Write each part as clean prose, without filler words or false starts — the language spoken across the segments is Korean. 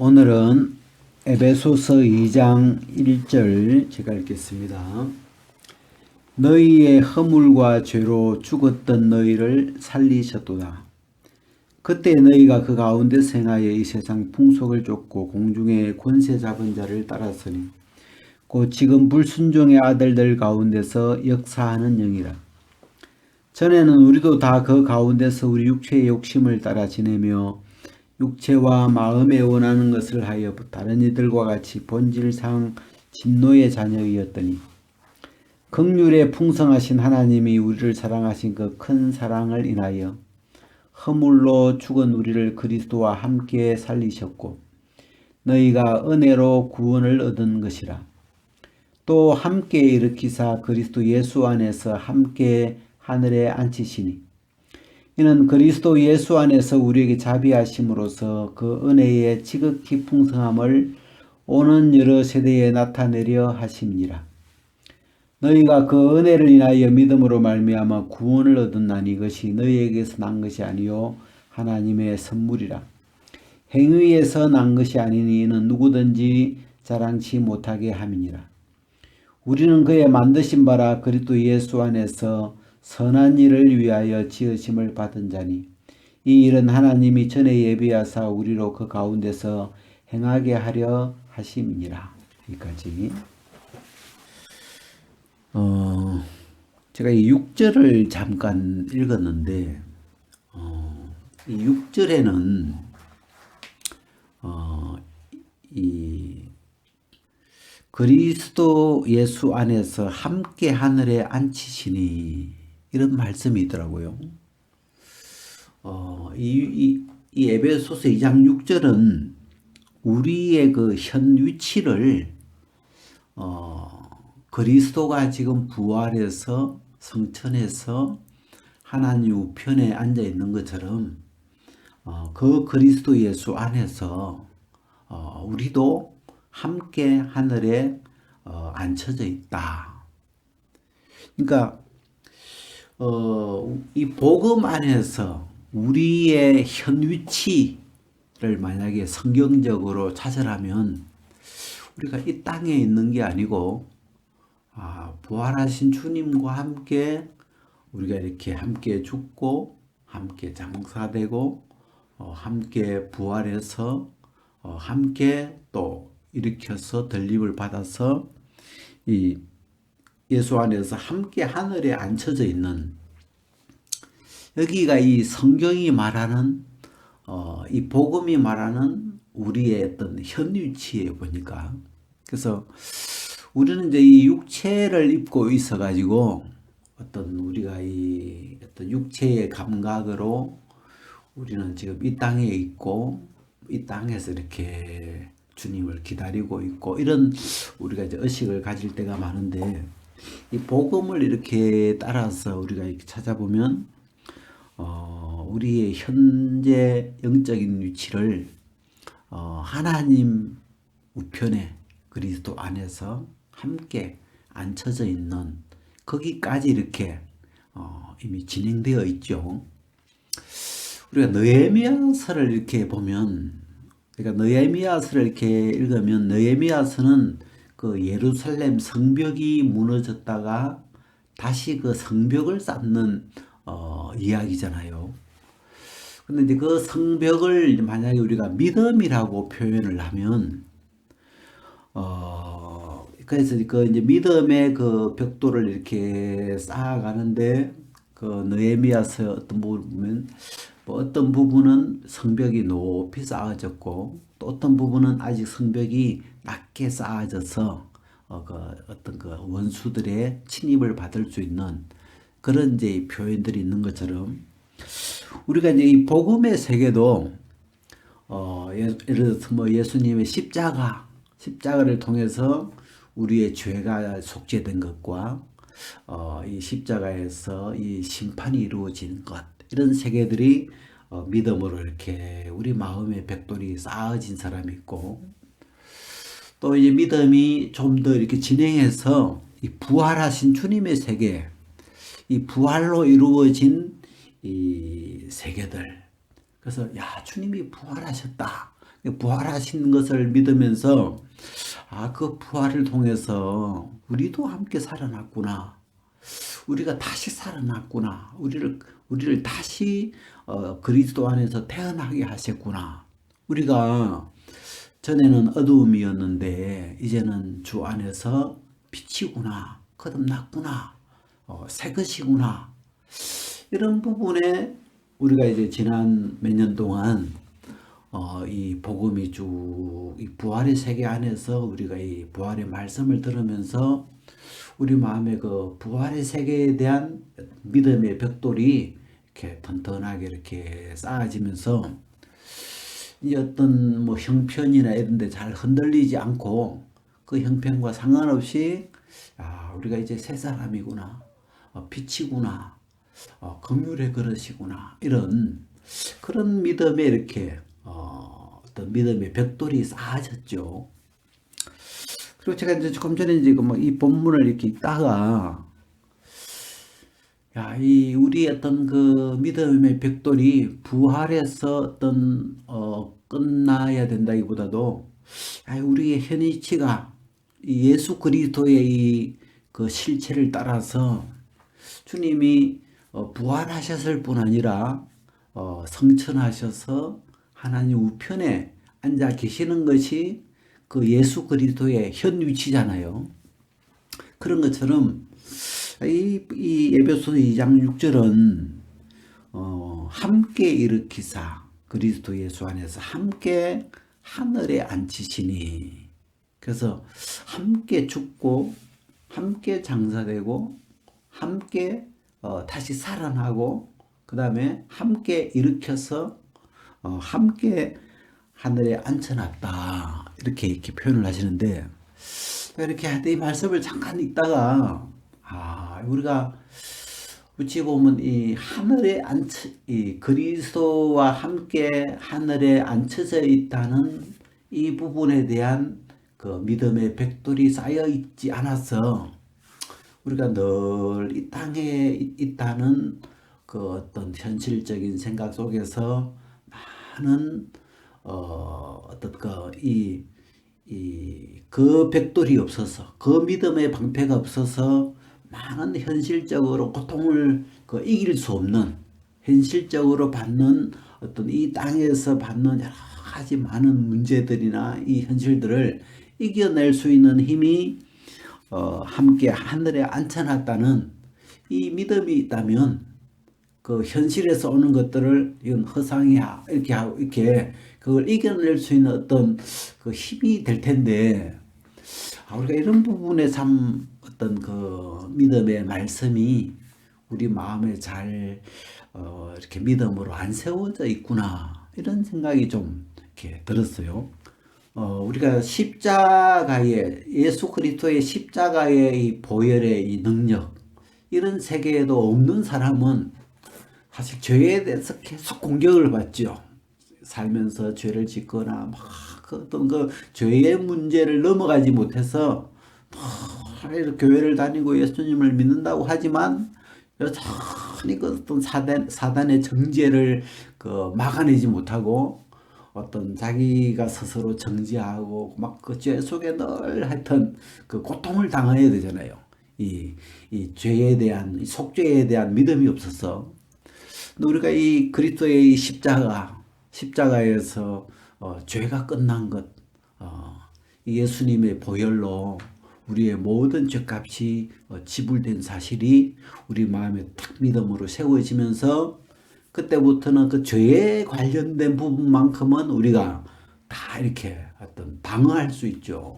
오늘은 에베소서 2장 1절 제가 읽겠습니다. 너희의 허물과 죄로 죽었던 너희를 살리셨도다. 그때 너희가 그 가운데 생하여 이 세상 풍속을 쫓고 공중의 권세 잡은 자를 따랐으니 곧 지금 불순종의 아들들 가운데서 역사하는 영이라. 전에는 우리도 다 그 가운데서 우리 육체의 욕심을 따라 지내며 육체와 마음에 원하는 것을 하여 다른 이들과 같이 본질상 진노의 자녀이었더니 긍휼에 풍성하신 하나님이 우리를 사랑하신 그 큰 사랑을 인하여 허물로 죽은 우리를 그리스도와 함께 살리셨고 너희가 은혜로 구원을 얻은 것이라. 또 함께 일으키사 그리스도 예수 안에서 함께 하늘에 앉히시니 이는 그리스도 예수 안에서 우리에게 자비하심으로써 그 은혜의 지극히 풍성함을 오는 여러 세대에 나타내려 하심이라. 너희가 그 은혜를 인하여 믿음으로 말미암아 구원을 얻었나니 이것이 너희에게서 난 것이 아니요 하나님의 선물이라. 행위에서 난 것이 아니니 이는 누구든지 자랑치 못하게 함이니라. 우리는 그의 만드신 바라 그리스도 예수 안에서 선한 일을 위하여 지으심을 받은 자니 이 일은 하나님이 전에 예비하사 우리로 그 가운데서 행하게 하려 하심이니라. 여기까지. 제가 이 6절을 잠깐 읽었는데 이 6절에는 이 그리스도 예수 안에서 함께 하늘에 앉히시니 이런 말씀이 있더라고요. 이 에베소서 2장 6절은 우리의 그 현 위치를 그리스도가 지금 부활해서 성천에서 하나님 우편에 앉아 있는 것처럼 그 그리스도 예수 안에서 우리도 함께 하늘에 앉혀져 있다. 그러니까 이 복음 안에서 우리의 현 위치를 만약에 성경적으로 찾으라면 우리가 이 땅에 있는 게 아니고 부활하신 주님과 함께 우리가 이렇게 함께 죽고 함께 장사되고 함께 부활해서 함께 또 일으켜서 덜림을 받아서 이 예수 안에서 함께 하늘에 앉혀져 있는 여기가 이 성경이 말하는 이 복음이 말하는 우리의 어떤 현 위치에 보니까 그래서 우리는 이제 이 육체를 입고 있어 가지고 어떤 우리가 이 어떤 육체의 감각으로 우리는 지금 이 땅에 있고 이 땅에서 이렇게 주님을 기다리고 있고 이런 우리가 이제 의식을 가질 때가 많은데 이 복음을 이렇게 따라서 우리가 이렇게 찾아보면 우리의 현재 영적인 위치를 하나님 우편에 그리스도 안에서 함께 앉혀져 있는 거기까지 이렇게 이미 진행되어 있죠. 우리가 느헤미야서를 이렇게 보면 그러니까 느헤미야서를 이렇게 읽으면 느헤미야서는 그 예루살렘 성벽이 무너졌다가 다시 그 성벽을 쌓는 이야기잖아요. 근데 이제 그 성벽을 만약에 우리가 믿음이라고 표현을 하면 그래서 그 이제 믿음의 그 벽돌을 이렇게 쌓아가는데 그 느헤미야서 어떤 부분을 보면 어떤 부분은 성벽이 높이 쌓아졌고 또 어떤 부분은 아직 성벽이 낮게 쌓아져서 어떤 그 원수들의 침입을 받을 수 있는 그런 이제 표현들이 있는 것처럼 우리가 이제 이 복음의 세계도 예를 들어서 뭐 예수님의 십자가를 통해서 우리의 죄가 속죄된 것과 이 십자가에서 이 심판이 이루어진 것 이런 세계들이 믿음으로 이렇게 우리 마음의 벽돌이 쌓아진 사람이 있고 또 이제 믿음이 좀 더 이렇게 진행해서 이 부활하신 주님의 세계 이 부활로 이루어진 이 세계들 그래서 야 주님이 부활하셨다 부활하신 것을 믿으면서 그 부활을 통해서 우리도 함께 살아났구나. 우리가 다시 살아났구나. 우리를 다시 그리스도 안에서 태어나게 하셨구나. 우리가 전에는 어두움이었는데 이제는 주 안에서 빛이구나. 거듭났구나. 새 것이구나. 이런 부분에 우리가 이제 지난 몇 년 동안 이 복음이 쭉 이 부활의 세계 안에서 우리가 이 부활의 말씀을 들으면서 우리 마음에 그 부활의 세계에 대한 믿음의 벽돌이 이렇게 튼튼하게 이렇게 쌓아지면서 이 어떤 뭐 형편이나 이런 데 잘 흔들리지 않고 그 형편과 상관없이 우리가 이제 새 사람이구나. 빛이구나. 긍휼의 그릇이구나. 이런 그런 믿음에 이렇게 어떤 믿음의 벽돌이 쌓아졌죠. 그리고 제가 이제 조금 전에 이제 이 본문을 이렇게 읽다가 이 우리 어떤 그 믿음의 벽돌이 부활해서 어떤 끝나야 된다기보다도 우리의 현위치가 이 예수 그리스도의 이 그 실체를 따라서 주님이 부활하셨을 뿐 아니라 성천하셔서 하나님 우편에 앉아 계시는 것이 그 예수 그리스도의 현 위치잖아요. 그런 것처럼 이 에베소서 2장 6절은 함께 일으키사 그리스도 예수 안에서 함께 하늘에 앉히시니. 그래서 함께 죽고 함께 장사되고 함께 다시 살아나고 그 다음에 함께 일으켜서 함께 하늘에 앉혀놨다. 이렇게 표현을 하시는데, 이렇게 이 말씀을 잠깐 읽다가 우리가 어찌 보면 이 하늘에 이 그리스도와 함께 하늘에 앉혀져 있다는 이 부분에 대한 그 믿음의 벽돌이 쌓여 있지 않아서 우리가 늘 이 땅에 있다는 그 어떤 현실적인 생각 속에서 많은 어떤 그 벽돌이 없어서 그 믿음의 방패가 없어서 많은 현실적으로 고통을 이길 수 없는 현실적으로 받는 어떤 이 땅에서 받는 여러 가지 많은 문제들이나 이 현실들을 이겨낼 수 있는 힘이 함께 하늘에 앉혀놨다는 이 믿음이 있다면 그 현실에서 오는 것들을 이건 허상이야 이렇게 그걸 이겨낼 수 있는 어떤 그 힘이 될 텐데 우리가 이런 부분에 참 어떤 그 믿음의 말씀이 우리 마음에 잘 이렇게 믿음으로 안 세워져 있구나 이런 생각이 좀 이렇게 들었어요. 우리가 십자가의 예수 그리스도의 십자가의 이 보혈의 이 능력 이런 세계에도 없는 사람은 사실 죄에 대해서 계속 공격을 받죠. 살면서 죄를 짓거나 막 어떤 그 죄의 문제를 넘어가지 못해서 이렇게 교회를 다니고 예수님을 믿는다고 하지만 여전히 그 어떤 사단의 정죄를 막아내지 못하고 어떤 자기가 스스로 정죄하고 막 그 죄 속에 늘 하여튼 그 고통을 당해야 되잖아요. 이 죄에 대한 이 속죄에 대한 믿음이 없어서 우리가 이 그리스도의 십자가에서 죄가 끝난 것, 예수님의 보혈로 우리의 모든 죄값이 지불된 사실이 우리 마음에 탁 믿음으로 세워지면서 그때부터는 그 죄에 관련된 부분만큼은 우리가 다 이렇게 어떤 방어할 수 있죠.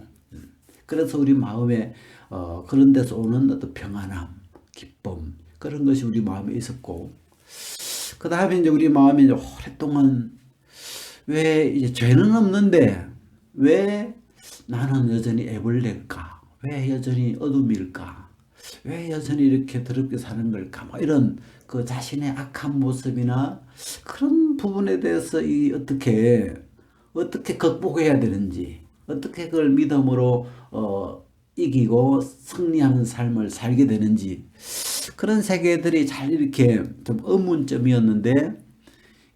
그래서 우리 마음에 그런 데서 오는 어떤 평안함, 기쁨 그런 것이 우리 마음에 있었고 그 다음에 이제 우리 마음에 이제 오랫동안 왜 이제 죄는 없는데 왜 나는 여전히 애벌레일까? 왜 여전히 어둠일까? 왜 여전히 이렇게 더럽게 사는 걸까? 뭐 이런 그 자신의 악한 모습이나 그런 부분에 대해서 어떻게 극복해야 되는지, 어떻게 그걸 믿음으로 이기고 승리하는 삶을 살게 되는지 그런 세계들이 잘 이렇게 좀 의문점이었는데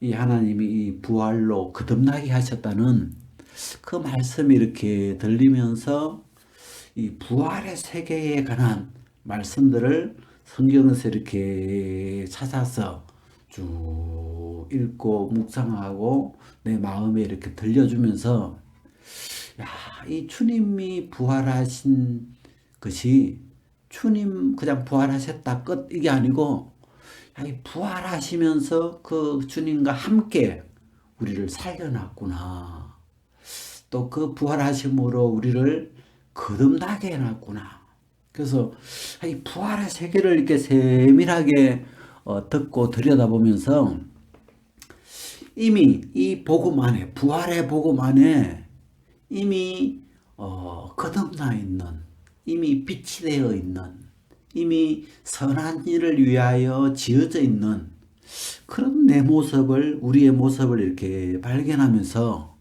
이 하나님이 이 부활로 거듭나게 하셨다는 그 말씀이 이렇게 들리면서 이 부활의 세계에 관한 말씀들을 성경에서 이렇게 찾아서 쭉 읽고 묵상하고 내 마음에 이렇게 들려주면서 야, 이 주님이 부활하신 것이 주님 그냥 부활하셨다 끝 이게 아니고 야, 이 부활하시면서 그 주님과 함께 우리를 살려놨구나. 또 그 부활하심으로 우리를 거듭나게 해놨구나. 그래서 이 부활의 세계를 이렇게 세밀하게 듣고 들여다보면서 이미 이 복음 안에 부활의 복음 안에 이미 거듭나 있는 이미 빛이 되어 있는 이미 선한 일을 위하여 지어져 있는 그런 내 모습을 우리의 모습을 이렇게 발견하면서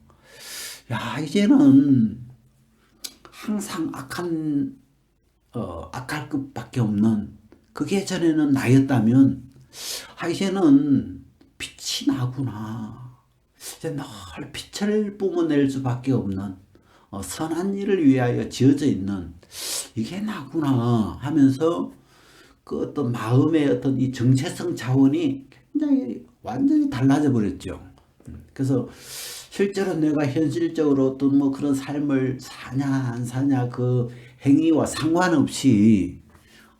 야 이제는 항상 악할 것밖에 없는 그게 전에는 나였다면 이제는 빛이 나구나. 이제 늘 빛을 뿜어낼 수밖에 없는 선한 일을 위하여 지어져 있는 이게 나구나 하면서 그 어떤 마음의 어떤 이 정체성 차원이 굉장히 완전히 달라져 버렸죠. 그래서 실제로 내가 현실적으로 어떤 뭐 그런 삶을 사냐 안 사냐 그 행위와 상관없이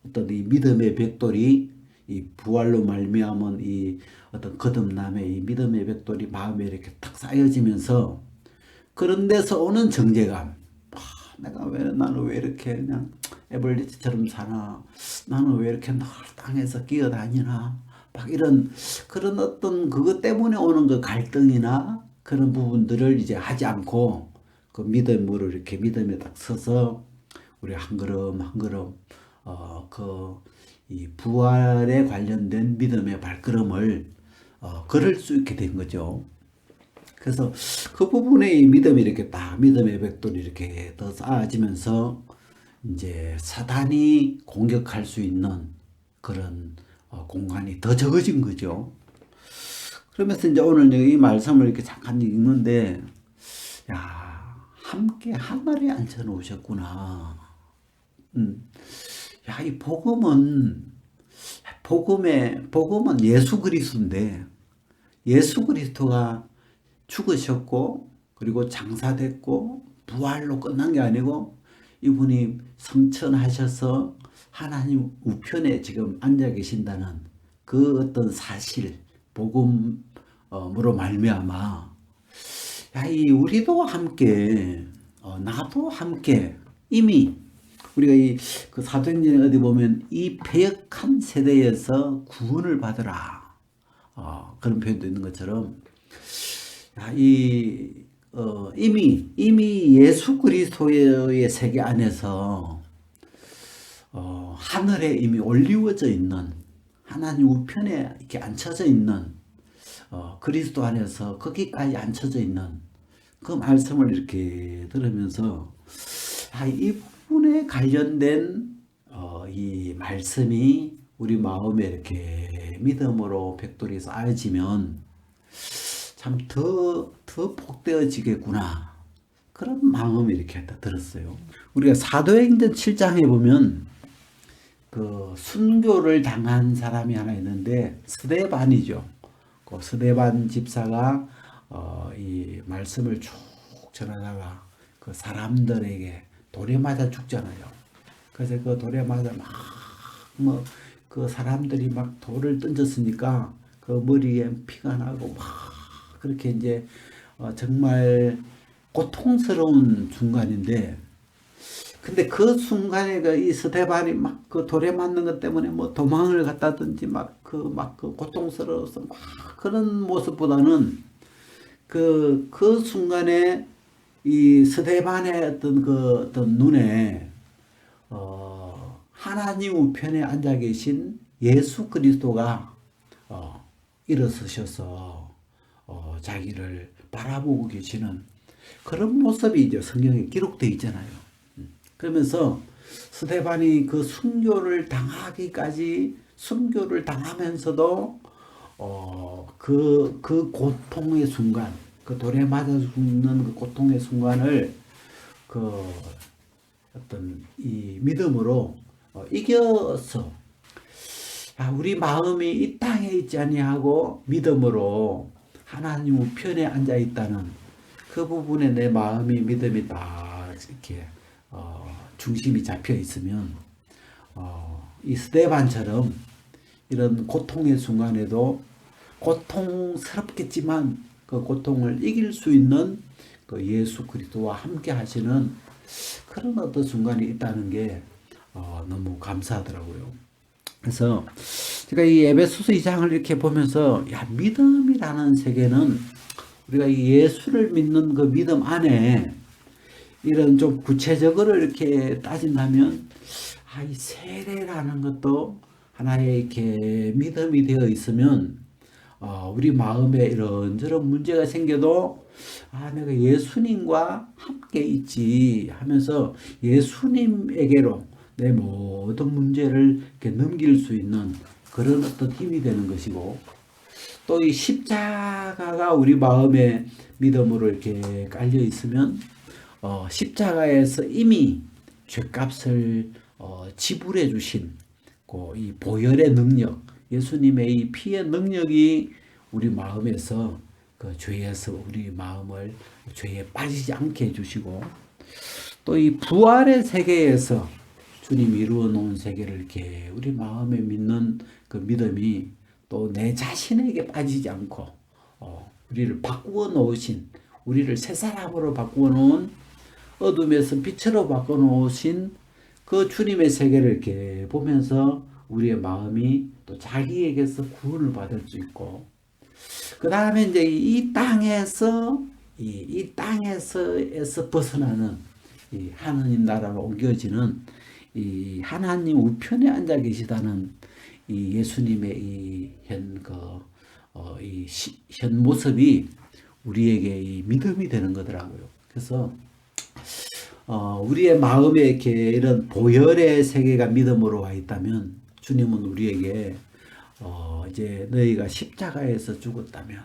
어떤 이 믿음의 벽돌이 이 부활로 말미암은 이 어떤 거듭남의 이 믿음의 벽돌이 마음에 이렇게 탁 쌓여지면서 그런 데서 오는 정죄감. 나는 왜 이렇게 그냥 에벌리트처럼 사나? 나는 왜 이렇게 늘 땅에서 기어다니나? 막 이런 그런 어떤 그것 때문에 오는 그 갈등이나 그런 부분들을 이제 하지 않고 그 믿음으로 이렇게 믿음에 딱 서서 우리 한 걸음 한 걸음 그 이 부활에 관련된 믿음의 발걸음을 걸을 수 있게 된 거죠. 그래서 그 부분에 이 믿음이 이렇게 딱 믿음의 벽돌이 이렇게 더 쌓아지면서 이제 사단이 공격할 수 있는 그런 공간이 더 적어진 거죠. 그러면서 이제 오늘 이 말씀을 이렇게 잠깐 읽는데, 야, 함께 하늘에 앉혀 놓으셨구나. 야, 이 복음은 예수 그리스도인데, 예수 그리스도가 죽으셨고, 그리고 장사됐고, 부활로 끝난 게 아니고, 이분이 성천하셔서 하나님 우편에 지금 앉아 계신다는 그 어떤 사실, 복음으로 말미암아, 야, 이 우리도 함께, 나도 함께 이미 우리가 이 그 사도행전에 어디 보면 이 패역한 세대에서 구원을 받으라 그런 표현도 있는 것처럼 야, 이미 예수 그리스도의 세계 안에서 하늘에 이미 올리워져 있는 하나님 우편에 이렇게 앉혀져 있는 그리스도 안에서 거기까지 앉혀져 있는 그 말씀을 이렇게 들으면서 이 부분에 관련된 이 말씀이 우리 마음에 이렇게 믿음으로 벽돌이 쌓여지면 참 더 복되어지겠구나 그런 마음이 이렇게 들었어요. 우리가 사도행전 7장에 보면 그 순교를 당한 사람이 하나 있는데 스데반이죠. 그 스데반 집사가 이 말씀을 쭉 전하다가 그 사람들에게 돌에 맞아 죽잖아요. 그래서 그 돌에 맞아 그 사람들이 막 돌을 던졌으니까 그 머리에 피가 나고 막 그렇게 이제 정말 고통스러운 순간인데 근데 그 순간에 이 스데반이 막 그 돌에 맞는 것 때문에 뭐 도망을 갔다든지 막 그 고통스러워서 막 그런 모습보다는 그 순간에 이 스데반의 어떤 눈에 하나님 우편에 앉아 계신 예수 그리스도가 일어서셔서 자기를 바라보고 계시는 그런 모습이 이제 성경에 기록되어 있잖아요. 그러면서 스데반이 그 순교를 당하면서도 그 고통의 순간, 그 돌에 맞아 죽는 그 고통의 순간을 그 어떤 이 믿음으로 이겨서 우리 마음이 이 땅에 있지 아니하고 믿음으로 하나님 우편에 앉아 있다는 그 부분에 내 마음이 믿음이 딱 이렇게 중심이 잡혀 있으면 이 스데반처럼 이런 고통의 순간에도 고통스럽겠지만 그 고통을 이길 수 있는 그 예수 그리스도와 함께 하시는 그런 어떤 순간이 있다는 게 너무 감사하더라고요. 그래서 제가 이 에베소서 2장을 이렇게 보면서 믿음이라는 세계는 우리가 이 예수를 믿는 그 믿음 안에 이런 좀 구체적으로 이렇게 따진다면 이 세례라는 것도 하나의 이렇게 믿음이 되어 있으면 우리 마음에 이런저런 문제가 생겨도 내가 예수님과 함께 있지 하면서 예수님에게로 내 모든 문제를 이렇게 넘길 수 있는 그런 어떤 힘이 되는 것이고, 또 이 십자가가 우리 마음에 믿음으로 이렇게 깔려 있으면 십자가에서 이미 죄값을 지불해 주신 이 보혈의 능력, 예수님의 이 피의 능력이 우리 마음에서 그 죄에서 우리 마음을 죄에 빠지지 않게 해주시고, 또 이 부활의 세계에서 주님이 이루어 놓은 세계를 이렇게 우리 마음에 믿는 그 믿음이 또 내 자신에게 빠지지 않고 우리를 바꾸어 놓으신, 우리를 새 사람으로 바꾸어 놓은, 어둠에서 빛으로 바꿔 놓으신 그 주님의 세계를 이렇게 보면서 우리의 마음이 또 자기에게서 구원을 받을 수 있고, 그 다음에 이제 이 땅에서 벗어나는 이 하나님 나라로 옮겨지는 이 하나님 우편에 앉아 계시다는 이 예수님의 이 현 모습이 우리에게 이 믿음이 되는 거더라고요. 그래서 우리의 마음에 이렇게 이런 보혈의 세계가 믿음으로 와 있다면 주님은 우리에게 이제 너희가 십자가에서 죽었다면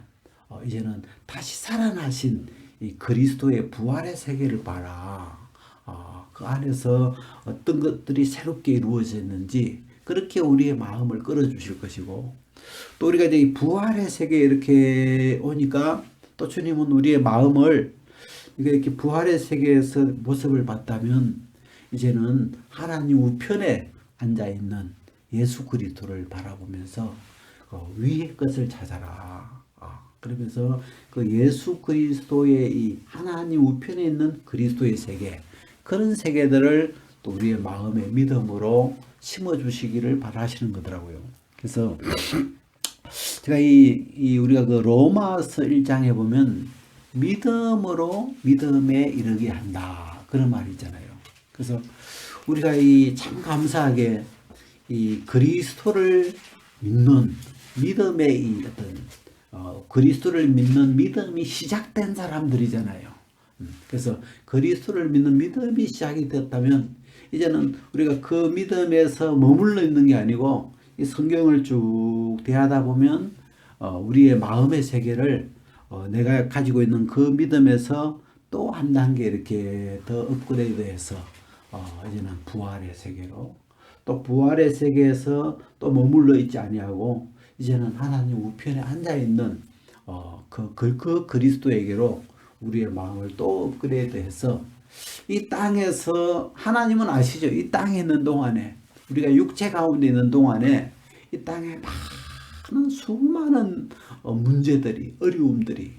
이제는 다시 살아나신 이 그리스도의 부활의 세계를 봐라. 그 안에서 어떤 것들이 새롭게 이루어졌는지 그렇게 우리의 마음을 끌어주실 것이고, 또 우리가 이제 이 부활의 세계에 이렇게 오니까 또 주님은 우리의 마음을 이렇게 부활의 세계에서 모습을 봤다면 이제는 하나님 우편에 앉아 있는 예수 그리스도를 바라보면서 위의 것을 찾아라. 그러면서 그 예수 그리스도의 이 하나님 우편에 있는 그리스도의 세계, 그런 세계들을 또 우리의 마음의 믿음으로 심어 주시기를 바라시는 거더라고요. 그래서 제가 우리가 그 로마서 1장에 보면 믿음으로 믿음에 이르게 한다, 그런 말이 있잖아요. 그래서 우리가 참 감사하게 이 그리스도를 믿는 믿음의 그리스도를 믿는 믿음이 시작된 사람들이잖아요. 그래서 그리스도를 믿는 믿음이 시작이 되었다면 이제는 우리가 그 믿음에서 머물러 있는 게 아니고 이 성경을 쭉 대하다 보면 우리의 마음의 세계를 내가 가지고 있는 그 믿음에서 또 한 단계 이렇게 더 업그레이드해서 이제는 부활의 세계로, 또 부활의 세계에서 또 머물러 있지 아니하고 이제는 하나님 우편에 앉아 있는 그 그리스도에게로 우리의 마음을 또 업그레이드해서 이 땅에서, 하나님은 아시죠? 이 땅에 있는 동안에, 우리가 육체 가운데 있는 동안에 이 땅에 많은 수많은 문제들이, 어려움들이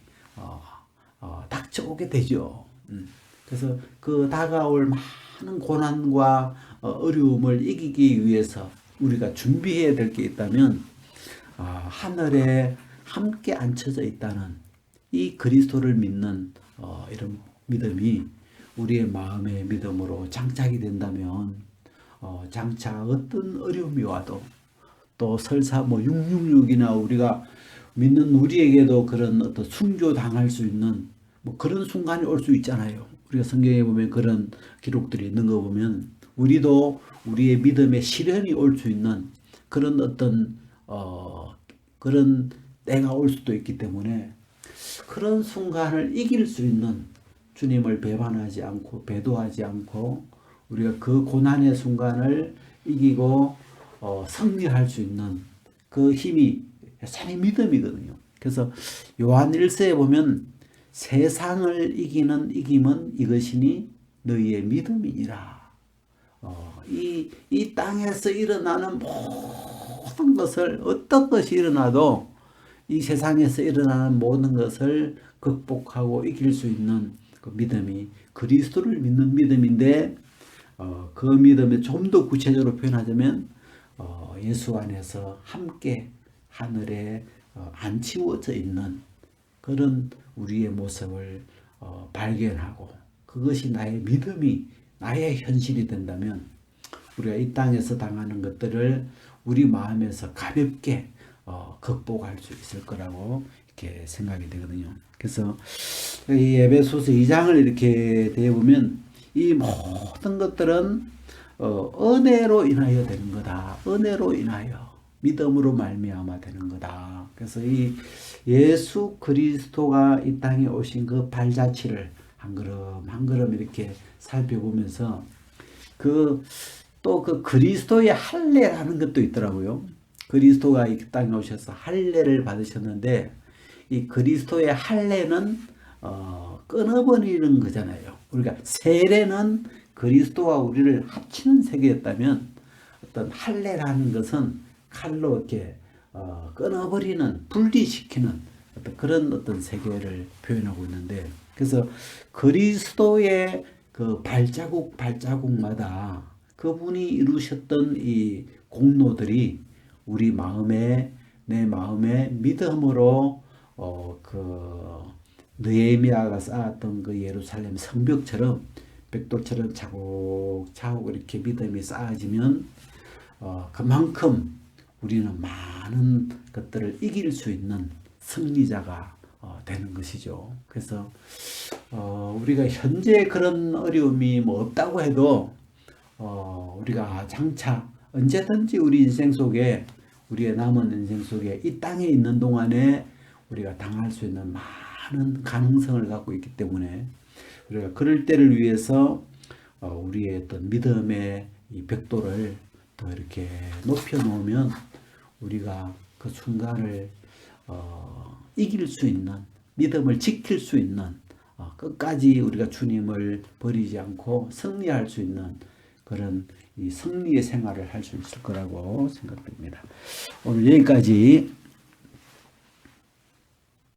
닥쳐오게 되죠. 그래서 그 다가올 많은 고난과 어려움을 이기기 위해서 우리가 준비해야 될 게 있다면 하늘에 함께 앉혀져 있다는 이 그리스도를 믿는 이런 믿음이 우리의 마음의 믿음으로 장착이 된다면 장차 어떤 어려움이 와도, 또 설사 666이나 우리가 믿는 우리에게도 그런 어떤 순교당할 수 있는 그런 순간이 올 수 있잖아요. 우리가 성경에 보면 그런 기록들이 있는 거 보면 우리도 우리의 믿음의 시련이 올 수 있는 그런 어떤 그런 때가 올 수도 있기 때문에 그런 순간을 이길 수 있는 주님을 배반하지 않고 배도하지 않고 우리가 그 고난의 순간을 이기고 승리할 수 있는 그 힘이 참 믿음이거든요. 그래서 요한 1서에 보면 세상을 이기는 이김은 이것이니 너희의 믿음이니라. 이 땅에서 일어나는 모든 것을 어떤 것이 일어나도 이 세상에서 일어나는 모든 것을 극복하고 이길 수 있는 그 믿음이 그리스도를 믿는 믿음인데 그 믿음을 좀 더 구체적으로 표현하자면 예수 안에서 함께 하늘에 안치워져 있는 그런 우리의 모습을 발견하고 그것이 나의 믿음이 나의 현실이 된다면 우리가 이 땅에서 당하는 것들을 우리 마음에서 가볍게 극복할 수 있을 거라고 이렇게 생각이 되거든요. 그래서 이 에베소서 2장을 이렇게 대보면 이 모든 것들은 은혜로 인하여 되는 거다. 은혜로 인하여 믿음으로 말미암아 되는 거다. 그래서 이 예수 그리스도가 이 땅에 오신 그 발자취를 한 걸음 한 걸음 이렇게 살펴보면서 또 그 그리스도의 할례라는 것도 있더라고요. 그리스도가 이 땅에 오셔서 할례를 받으셨는데 이 그리스도의 할례는 끊어버리는 거잖아요. 우리가 세례는 그리스도와 우리를 합치는 세계였다면 어떤 할례라는 것은 칼로 이렇게 끊어버리는 분리시키는 그런 어떤 세계를 표현하고 있는데 그래서 그리스도의 그 발자국마다 그분이 이루셨던 이 공로들이 우리 마음에 내 마음에 믿음으로 그 느헤미야가 쌓았던 그 예루살렘 성벽처럼 벽돌처럼 차곡차곡 이렇게 믿음이 쌓아지면 그만큼 우리는 많은 것들을 이길 수 있는 승리자가 되는 것이죠. 그래서 우리가 현재 그런 어려움이 뭐 없다고 해도 우리가 장차 언제든지 우리 인생 속에 우리의 남은 인생 속에 이 땅에 있는 동안에 우리가 당할 수 있는 많은 가능성을 갖고 있기 때문에 우리가 그럴 때를 위해서 우리의 어떤 믿음의 이 벽돌을 더 이렇게 높여 놓으면 우리가 그 순간을 이길 수 있는 믿음을 지킬 수 있는 끝까지 우리가 주님을 버리지 않고 승리할 수 있는 그런 이 승리의 생활을 할 수 있을 거라고 생각됩니다. 오늘 여기까지